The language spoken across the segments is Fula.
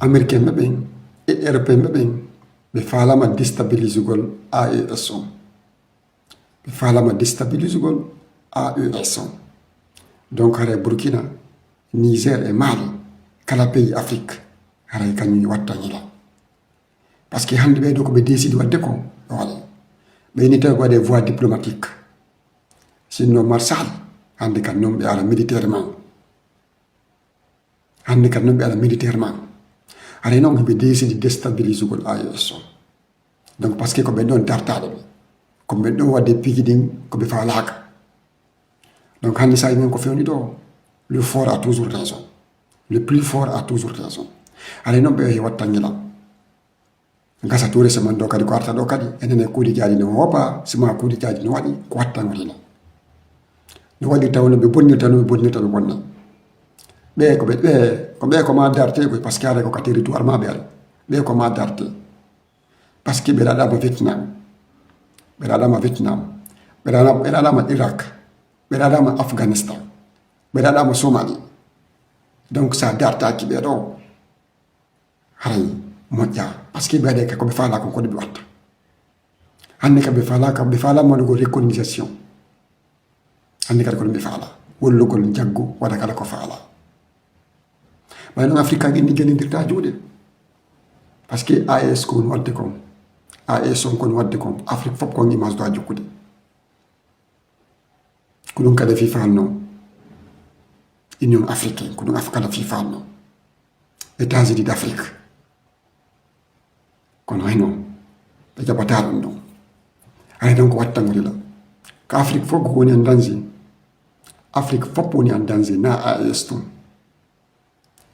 américain ɓe ɓen e européen ɓe ɓen ɓe falama déstabilisugol AES on ɓe falama déstabilisugol AES on donc haray burkina niger e mali kala pays afrique haray kañum wattañila par ce que hande ɓeyɗo koɓe décide wadde ko wala ɓeyni tawi ko waɗe voie diplomatique sinno marsal hande kan noon ɓe ala militairement hande kan noon ɓe ala militairement haray noon heɓe décide déstabilisugol AES on donc par ce que ko ɓen ɗon dartaɗe ɓe ko ɓen ɗon wadde piiji ɗin koɓe falaka donc hande sa men ko fewni ɗo le fort a toujours raison le plus fort a toujours raison haray noon ɓe wattañila gasa toure seman ɗo kadi ko arta ɗo kadi enen kuuɗi jaaɗi no woppa sima kuuɗi jaaɗi no waɗi ko wattangolina no waɗi tawno ɓe bonnirta no ɓe bonnirta ɓe bonna ɓe ko ɓe ko ma darte koy par ce que aɗa ko ka territoire ma ɓe aɗa ɓe ko ma darte par ce que ɓe ɗaɗama vietnam ɓe ɗaɗama vietnam ɓe ɗaɗama irak ɓe ɗaɗama afghanistan ɓe ɗaɗama somalie donc sa dartaki ɓe ɗo haray moƴƴa par ce que ɓe waɗe koɓe faala kon koɗe ɓe watta hande ka ɓe falama waɗugol recognisation hande kadi koɗo ɓe faala wollugol jaggu waɗa kala ko faala ɓay noon afrique kaji ni gellidirta juuɗe par ce que AES ko woni wadde kon AES on koni wadde kon afrique fof kon image doa jokkude ko ɗum kadi fifalno union africaine ko ɗum kala fifalno états-unis d' afrique kono hayno ɓe jaɓata ɗum ɗon hay donc wattangolila ko afrique fof ko woni en danger afrique fof woni en danger na AES tum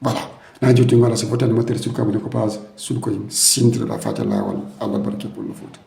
voilà na jotti ngala so fotani matériel sur kabine ko page sul koye sintire la fati lawol allah barke pour no foti